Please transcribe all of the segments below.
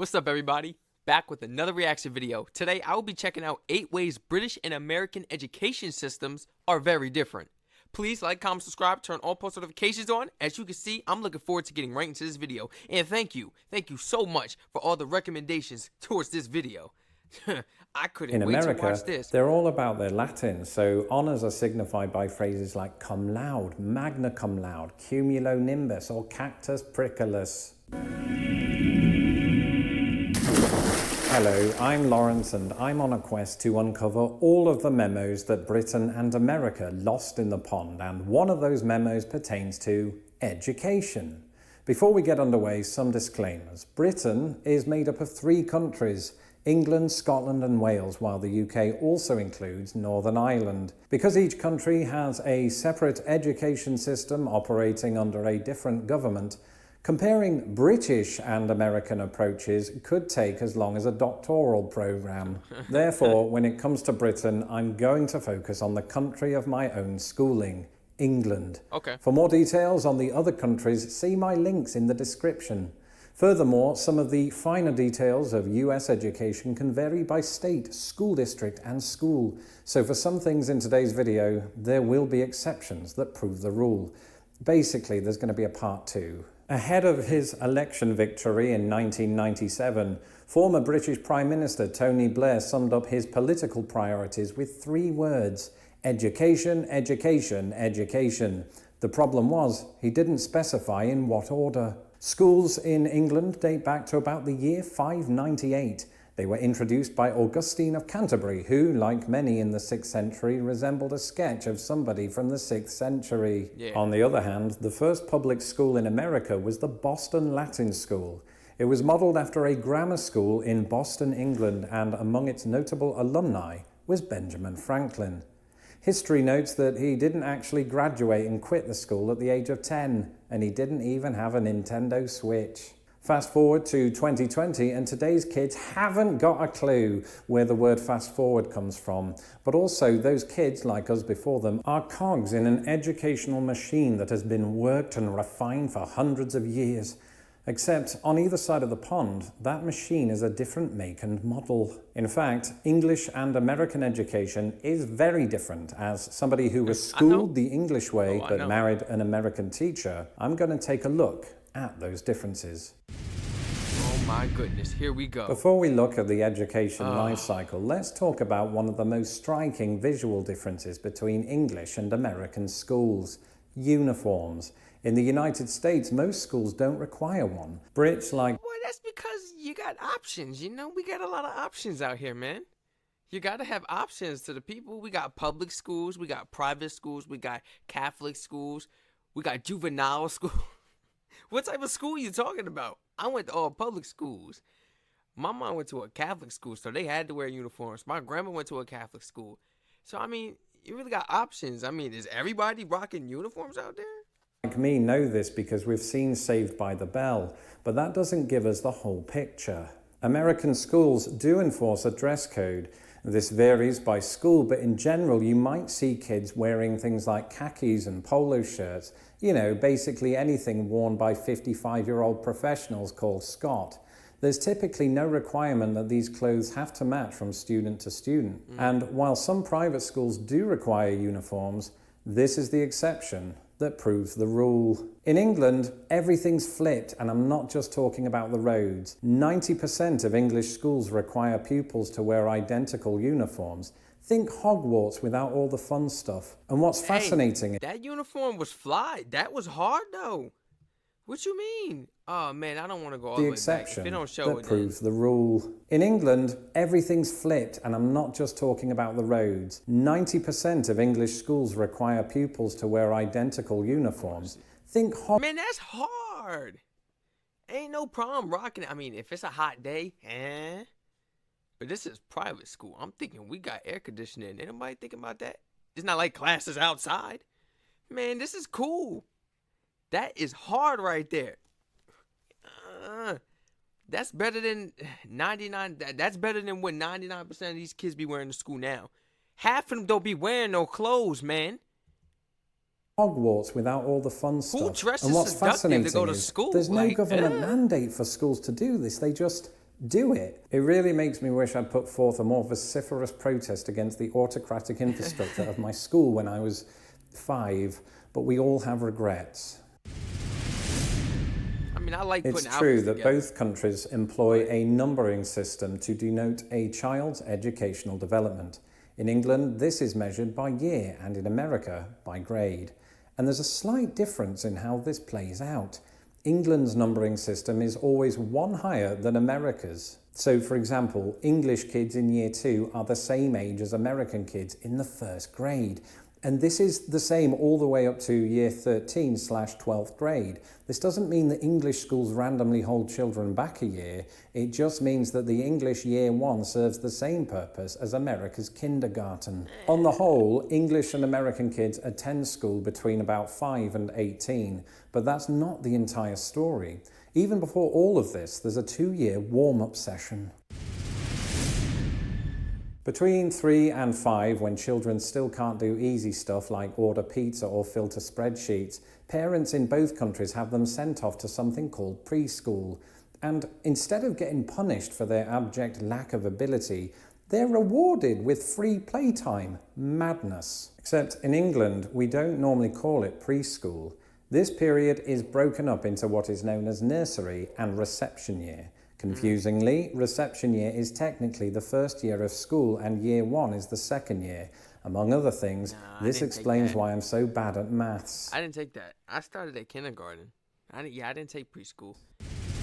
What's up, everybody? Back with another reaction video. Today, I will be checking out 8 ways British and American education systems are very different. Please like, comment, subscribe, turn all post notifications on. As you can see, I'm looking forward to getting right into this video. And thank you so much for all the recommendations towards this video. I couldn't In wait America, to watch this. they're all about their Latin, so honours are signified by phrases like cum laude, magna cum laude, cumulonimbus, or cactus priculus. Hello, I'm Lawrence and I'm on a quest to uncover all of the memos that Britain and America lost in the pond, and one of those memos pertains to education. Before we get underway, some disclaimers. Britain is made up of 3 countries: England, Scotland and Wales, while the UK also includes Northern Ireland. Because each country has a separate education system operating under a different government, comparing British and American approaches could take as long as a doctoral program. Therefore, when it comes to Britain, I'm going to focus on the country of my own schooling, England. Okay. For more details on the other countries, see my links in the description. Furthermore, some of the finer details of US education can vary by state, school district and school. So for some things in today's video, there will be exceptions that prove the rule. Basically, there's going to be a part 2. Ahead of his election victory in 1997, former British Prime Minister Tony Blair summed up his political priorities with 3 words: education, education, education. The problem was, he didn't specify in what order. Schools in England date back to about the year 598. They were introduced by Augustine of Canterbury, who, like many in the 6th century, resembled a sketch of somebody from the 6th century. Yeah. On the other hand, the first public school in America was the Boston Latin School. It was modelled after a grammar school in Boston, England, and among its notable alumni was Benjamin Franklin. History notes that he didn't actually graduate and quit the school at the age of 10, and he didn't even have a Nintendo Switch. Fast forward to 2020 and today's kids haven't got a clue where the word fast forward comes from. But also those kids, like us before them, are cogs in an educational machine that has been worked and refined for hundreds of years. Except on either side of the pond, that machine is a different make and model. In fact, English and American education is very different. As somebody who was schooled the English way but married an American teacher, I'm going to take a look at those differences. Oh my goodness, here we go. Before we look at the education life cycle, let's talk about one of the most striking visual differences between English and American schools: uniforms. In the United States, most schools don't require one. Brits like... Well, that's because you got options, we got a lot of options out here, man. You gotta have options to the people. We got public schools, we got private schools, we got Catholic schools, we got juvenile school. What type of school you talking about? I went to all public schools. My mom went to a Catholic school, so they had to wear uniforms. My grandma went to a Catholic school. So, I mean, you really got options. I mean, is everybody rocking uniforms out there? Like me know this because we've seen Saved by the Bell, but that doesn't give us the whole picture. American schools do enforce a dress code. This varies by school, but in general, you might see kids wearing things like khakis and polo shirts. Basically anything worn by 55-year-old professionals called Scott. There's typically no requirement that these clothes have to match from student to student. And while some private schools do require uniforms, this is the exception that proves the rule. In England, everything's flipped, and I'm not just talking about the roads. 90% of English schools require pupils to wear identical uniforms. Think Hogwarts without all the fun stuff. And what's fascinating... That uniform was fly. That was hard, though. What you mean? Oh, man, I don't want to go all the way back. The exception If it don't show that proves the rule. In England, everything's flipped, and I'm not just talking about the roads. 90% of English schools require pupils to wear identical uniforms. Think Man, that's hard. Ain't no problem rocking it. I mean, if it's a hot day, But this is private school. I'm thinking we got air conditioning. Ain't nobody thinking about that? It's not like classes outside. Man, this is cool. That is hard right there. That's better than 99. That's better than what 99% of these kids be wearing to school now. Half of them don't be wearing no clothes, man. Hogwarts without all the fun stuff. Who dresses and what's seductive fascinating to go to is school? there's no government mandate for schools to do this. They just do it. It really makes me wish I'd put forth a more vociferous protest against the autocratic infrastructure of my school when I was 5, but we all have regrets. I mean, I like putting It's outfits true that together. both countries employ a numbering system to denote a child's educational development. In England, this is measured by year, and in America, by grade. And there's a slight difference in how this plays out. England's numbering system is always one higher than America's. So, for example, English kids in year 2 are the same age as American kids in the first grade. And this is the same all the way up to year 13/12th grade. This doesn't mean that English schools randomly hold children back a year. It just means that the English year 1 serves the same purpose as America's kindergarten. On the whole, English and American kids attend school between about 5 and 18, but that's not the entire story. Even before all of this, there's a 2-year warm-up session. Between 3 and 5, when children still can't do easy stuff like order pizza or filter spreadsheets, parents in both countries have them sent off to something called preschool. And instead of getting punished for their abject lack of ability, they're rewarded with free playtime. Madness. Except in England, we don't normally call it preschool. This period is broken up into what is known as nursery and reception year. Confusingly, reception year is technically the first year of school and year 1 is the second year. Among other things, this explains why I'm so bad at maths. I didn't take that. I started at kindergarten. I didn't take preschool.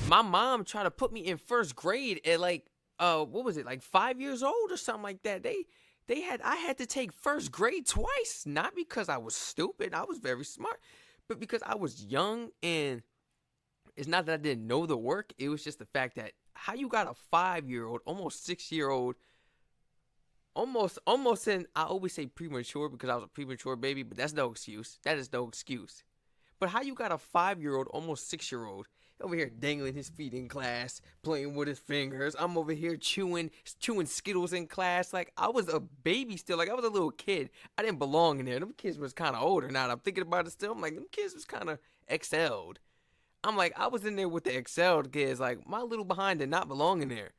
My mom tried to put me in first grade at like, what was it, like 5 years old or something like that. I had to take first grade twice, not because I was stupid. I was very smart, but because I was young, and it's not that I didn't know the work. It was just the fact that how you got a 5-year-old, almost 6-year-old, almost in, I always say premature because I was a premature baby, but that's no excuse. That is no excuse. But how you got a 5-year-old, almost 6-year-old, over here dangling his feet in class, playing with his fingers. I'm over here chewing Skittles in class. Like, I was a baby still. Like, I was a little kid. I didn't belong in there. Them kids was kind of older now. I'm thinking about it still. I'm like, them kids was kind of excelled. I'm like, I was in there with the excelled kids. Like, my little behind did not belong in there.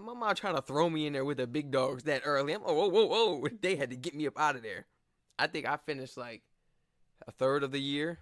My mom trying to throw me in there with the big dogs that early. I'm, oh, whoa. They had to get me up out of there. I think I finished like a third of the year.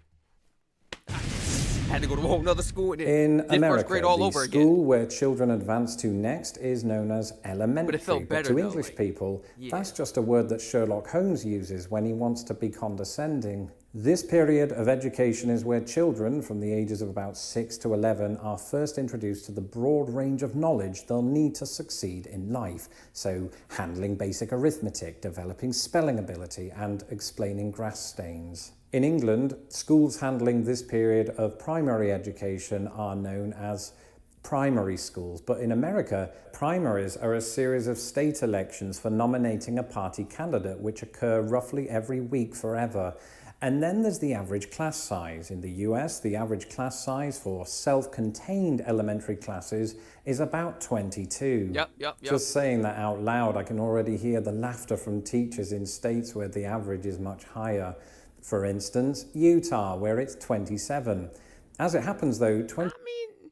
I had to go to a whole nother school and In America, first grade all the over school again. where children advance to next is known as elementary. But it felt better, to though, English like, people, yeah. that's just a word that Sherlock Holmes uses when he wants to be condescending. This period of education is where children from the ages of about 6 to 11 are first introduced to the broad range of knowledge they'll need to succeed in life. So, handling basic arithmetic, developing spelling ability, and explaining grass stains. In England, schools handling this period of primary education are known as primary schools, but in America, primaries are a series of state elections for nominating a party candidate which occur roughly every week forever. And then there's the average class size. In the US, the average class size for self-contained elementary classes is about 22. Yep. Just saying that out loud, I can already hear the laughter from teachers in states where the average is much higher. For instance, Utah, where it's 27. As it happens though, I mean,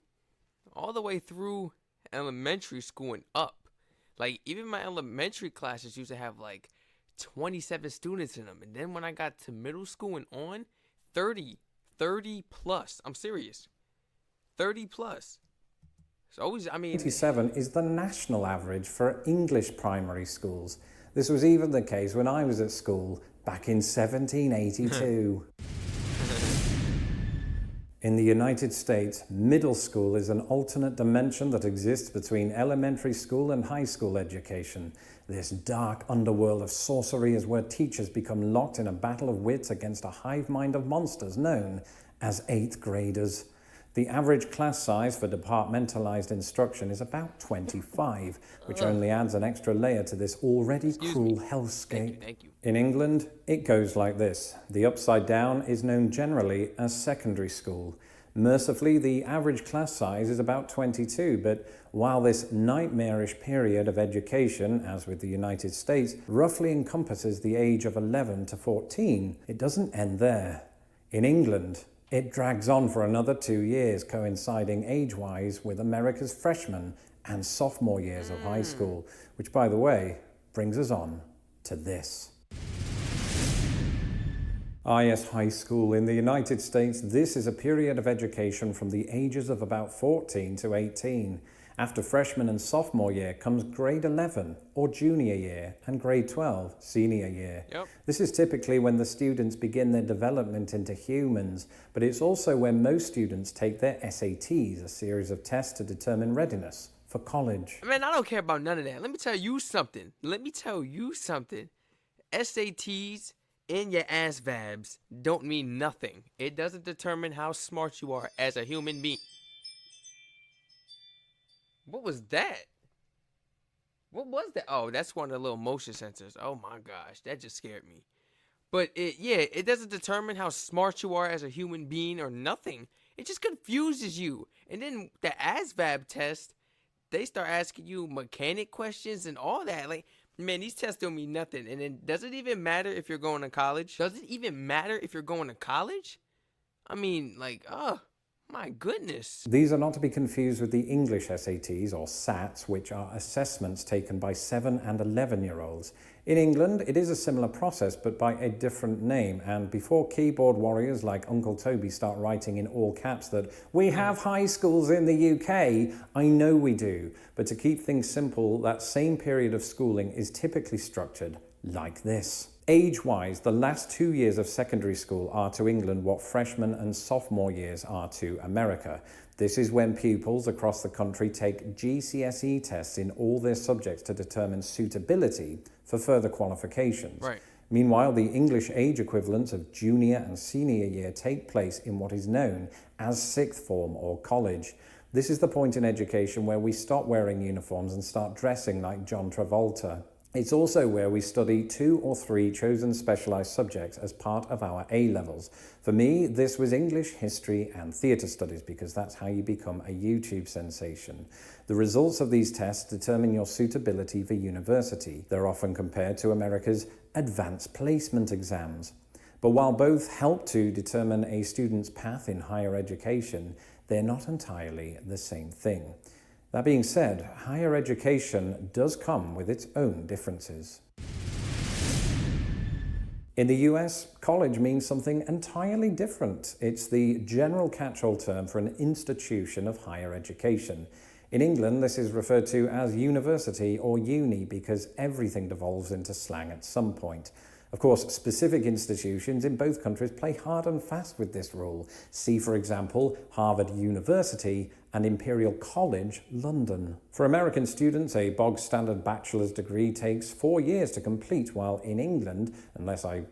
all the way through elementary school and up. Like, even my elementary classes used to have like 27 students in them. And then when I got to middle school and on, 30 plus. I'm serious. 30 plus. So always, I mean, 27 is the national average for English primary schools. This was even the case when I was at school back in 1782. In the United States, middle school is an alternate dimension that exists between elementary school and high school education. This dark underworld of sorcery is where teachers become locked in a battle of wits against a hive mind of monsters known as 8th graders. The average class size for departmentalized instruction is about 25, which only adds an extra layer to this already cruel hellscape. Thank you. In England, it goes like this. The upside down is known generally as secondary school. Mercifully, the average class size is about 22, but while this nightmarish period of education, as with the United States, roughly encompasses the age of 11 to 14, it doesn't end there. In England, It drags on for another 2 years, coinciding age-wise with America's freshman and sophomore years of high school, which, by the way, brings us on to this. Ah yes, high school. In the United States, this is a period of education from the ages of about 14 to 18. After freshman and sophomore year comes grade 11 or junior year and grade 12, senior year. Yep. This is typically when the students begin their development into humans, but it's also when most students take their SATs, a series of tests to determine readiness for college. Man, I don't care about none of that. Let me tell you something. SATs and your ASVABs don't mean nothing. It doesn't determine how smart you are as a human being. What was that? What was that? Oh, that's one of the little motion sensors. Oh my gosh, that just scared me. But it doesn't determine how smart you are as a human being or nothing. It just confuses you. And then the ASVAB test, they start asking you mechanic questions and all that. Like, man, these tests don't mean nothing. And then, does it even matter if you're going to college? Does it even matter if you're going to college? I mean, like, oh, my goodness. These are not to be confused with the English SATs or SATs, which are assessments taken by 7 and 11-year-olds. In England, it is a similar process, but by a different name. And before keyboard warriors like Uncle Toby start writing in all caps that we have high schools in the UK, I know we do. But to keep things simple, that same period of schooling is typically structured like this. Age-wise, the last 2 years of secondary school are to England what freshman and sophomore years are to America. This is when pupils across the country take GCSE tests in all their subjects to determine suitability for further qualifications. Right. Meanwhile, the English age equivalents of junior and senior year take place in what is known as sixth form or college. This is the point in education where we stop wearing uniforms and start dressing like John Travolta. It's also where we study 2 or 3 chosen specialised subjects as part of our A-levels. For me, this was English, history and theatre studies because that's how you become a YouTube sensation. The results of these tests determine your suitability for university. They're often compared to America's advanced placement exams. But while both help to determine a student's path in higher education, they're not entirely the same thing. That being said, higher education does come with its own differences. In the US, college means something entirely different. It's the general catch-all term for an institution of higher education. In England, this is referred to as university or uni because everything devolves into slang at some point. Of course, specific institutions in both countries play hard and fast with this rule. See, for example, Harvard University and Imperial College, London. For American students, a bog-standard bachelor's degree takes 4 years to complete, while in England, unless I,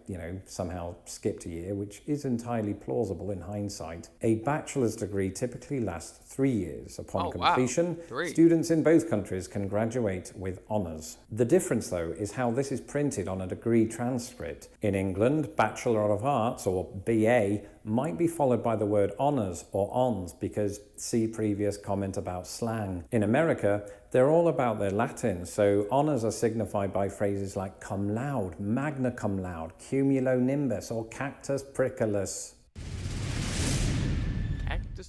somehow skipped a year, which is entirely plausible in hindsight, a bachelor's degree typically lasts 3 years. Upon completion, students in both countries can graduate with honours. The difference, though, is how this is printed on a degree transcript. In England, Bachelor of Arts, or BA, might be followed by the word honours or ons because see previous comment about slang. In America, they're all about their Latin, so honours are signified by phrases like cum laude, magna cum laude, cumulonimbus, or cactus priculus.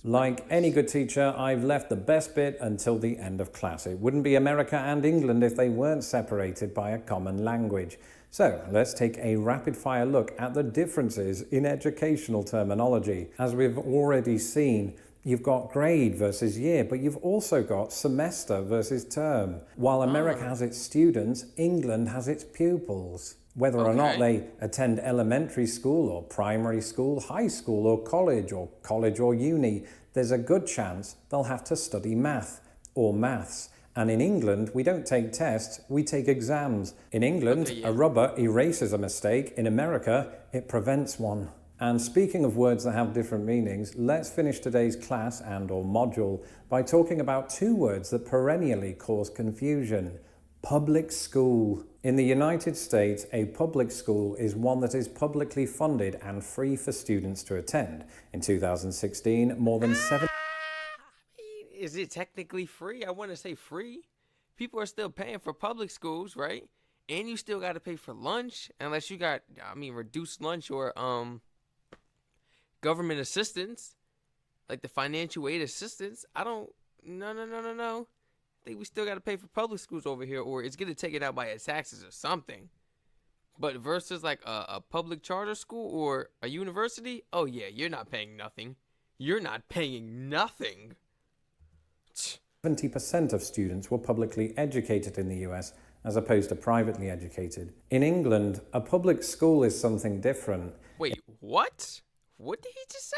Like any good teacher, I've left the best bit until the end of class. It wouldn't be America and England if they weren't separated by a common language. So let's take a rapid-fire look at the differences in educational terminology. As we've already seen, you've got grade versus year, but you've also got semester versus term. While America has its students, England has its pupils. Whether or not they attend elementary school or primary school, high school or college or uni, there's a good chance they'll have to study math or maths. And in England, we don't take tests, we take exams. In England, a rubber erases a mistake. In America, it prevents one. And speaking of words that have different meanings, let's finish today's class and/or module by talking about 2 words that perennially cause confusion. Public school. In the United States, a public school is one that is publicly funded and free for students to attend. In 2016, more than 7... Is it technically free? I want to say free. People are still paying for public schools, right? And you still got to pay for lunch unless you got, reduced lunch or government assistance, like the financial aid assistance. I don't. No, no, no, no, no. I think we still got to pay for public schools over here, or it's gonna take it out by your taxes or something. But versus like a public charter school or a university, oh yeah, you're not paying nothing. You're not paying nothing. 70% of students were publicly educated in the US as opposed to privately educated. In England, a public school is something different. Wait, what? What did he just say?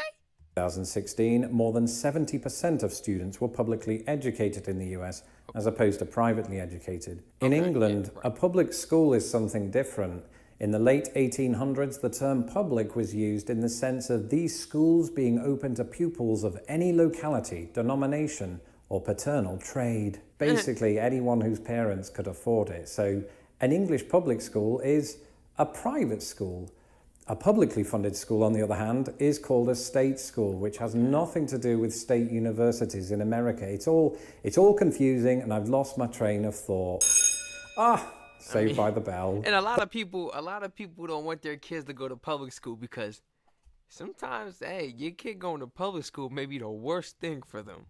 2016, more than 70% of students were publicly educated in the US as opposed to privately educated. In England, a public school is something different. In the late 1800s, the term public was used in the sense of these schools being open to pupils of any locality, denomination, or paternal trade. Basically, anyone whose parents could afford it. So, an English public school is a private school. A publicly funded school, on the other hand, is called a state school, which has nothing to do with state universities in America. It's all confusing, and I've lost my train of thought. Saved by the bell. And a lot of people don't want their kids to go to public school because sometimes, hey, your kid going to public school may be the worst thing for them.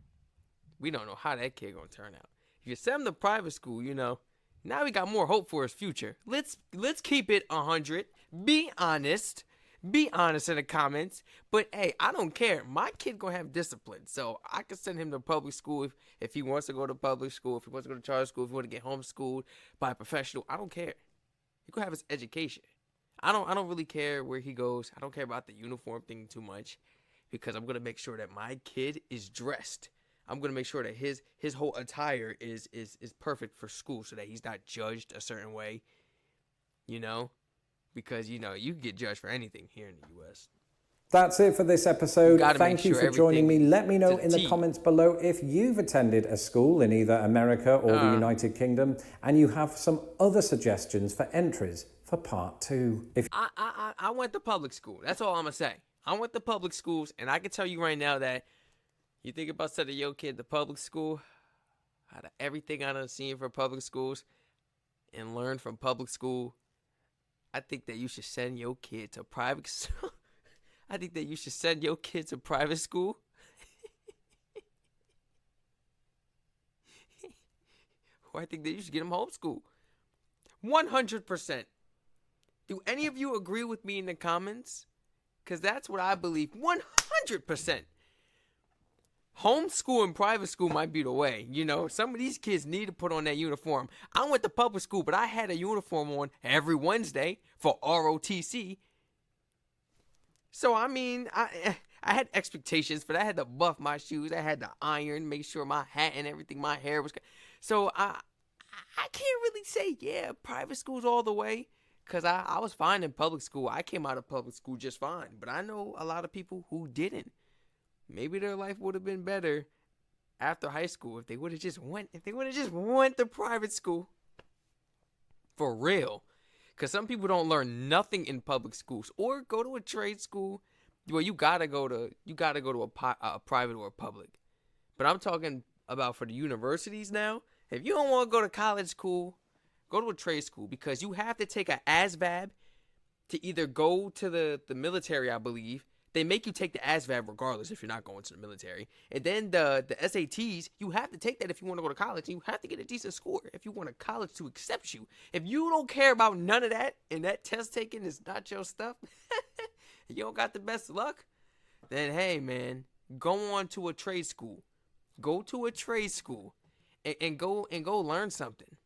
We don't know how that kid gonna turn out. If you send him to private school, now we got more hope for his future. Let's keep it 100. Be honest. Be honest in the comments. But hey, I don't care. My kid gonna have discipline, so I can send him to public school if he wants to go to public school, if he wants to go to charter school, if he wants to get homeschooled by a professional. I don't care. He gonna have his education. I don't really care where he goes. I don't care about the uniform thing too much because I'm gonna make sure that my kid is dressed. I'm gonna make sure that his whole attire is perfect for school so that he's not judged a certain way, because you can get judged for anything here in the U.S. That's it for this episode. Thank you for joining me. Let me know in the T. comments below if you've attended a school in either America or the United Kingdom and you have some other suggestions for entries for part 2. I went to public school. That's all I'm gonna say. I went to public schools, and I can tell you right now that you think about sending your kid to public school, out of everything I done seen for public schools and learned from public school, I think that you should send your kid to private school. I think that you should send your kid to private school. Or I think that you should get them homeschooled. 100%. Do any of you agree with me in the comments? Because that's what I believe. 100%. Homeschool and private school might be the way. Some of these kids need to put on that uniform. I went to public school, but I had a uniform on every Wednesday for ROTC. So, I had expectations, but I had to buff my shoes. I had to iron, make sure my hat and everything, my hair was... So, I can't really say, yeah, private school's all the way. Because I was fine in public school. I came out of public school just fine. But I know a lot of people who didn't. Maybe their life would have been better after high school if they would have just went to private school. For real. Because some people don't learn nothing in public schools or go to a trade school. Well, you gotta go to a private or a public. But I'm talking about for the universities now. If you don't want to go to college school, go to a trade school because you have to take a ASVAB to either go to the military, I believe. They make you take the ASVAB regardless if you're not going to the military. And then the SATs, you have to take that if you want to go to college. And you have to get a decent score if you want a college to accept you. If you don't care about none of that and that test taking is not your stuff, you don't got the best luck, then hey, man, go on to a trade school. Go to a trade school and go learn something.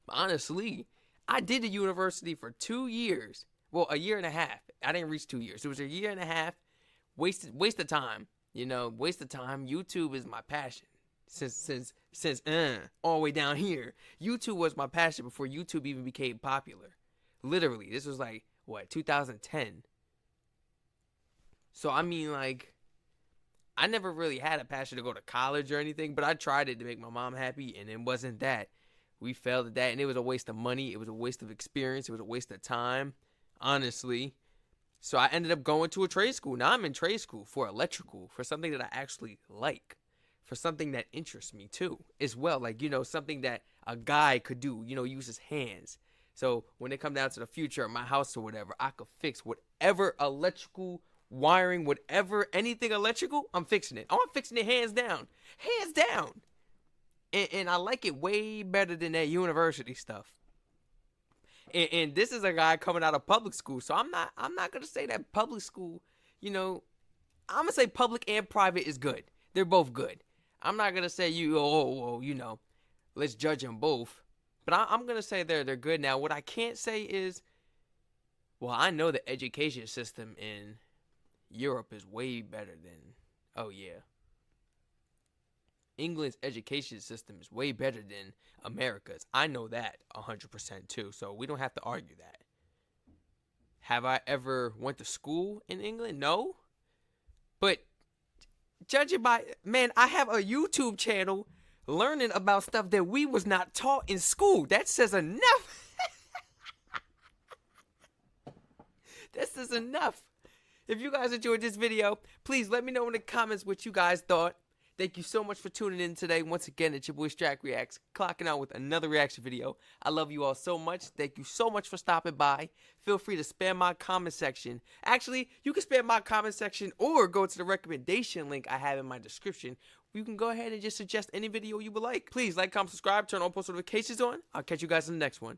Honestly, I did a university for 2 years. Well, a year and a half. I didn't reach 2 years. It was a year and a half. Waste of time. Waste of time. YouTube is my passion. Since all the way down here. YouTube was my passion before YouTube even became popular. Literally. This was 2010. So, I never really had a passion to go to college or anything, but I tried it to make my mom happy, and it wasn't that. We failed at that, and it was a waste of money. It was a waste of experience. It was a waste of time, honestly. So I ended up going to a trade school. Now I'm in trade school for electrical, for something that I actually like, for something that interests me too, as well. Something that a guy could do, use his hands. So when it comes down to the future of my house or whatever, I could fix whatever electrical wiring, whatever, anything electrical, I'm fixing it. I'm fixing it hands down. Hands down. And I like it way better than that university stuff. And this is a guy coming out of public school, so I'm not gonna say that public school, you know, I'm gonna say public and private is good. They're both good. I'm not gonna say let's judge them both. But I'm gonna say they're good. Now, what I can't say is, well, I know the education system in Europe is way better than, oh yeah, England's education system is way better than America's. I know that 100% too. So we don't have to argue that. Have I ever went to school in England? No. But judging by, man, I have a YouTube channel learning about stuff that we was not taught in school. That says enough. That says enough. If you guys enjoyed this video, please let me know in the comments what you guys thought. Thank you so much for tuning in today. Once again, it's your boy Strac Reacts, clocking out with another reaction video. I love you all so much. Thank you so much for stopping by. Feel free to spam my comment section. Actually, you can spam my comment section or go to the recommendation link I have in my description. You can go ahead and just suggest any video you would like. Please like, comment, subscribe, turn on post notifications on. I'll catch you guys in the next one.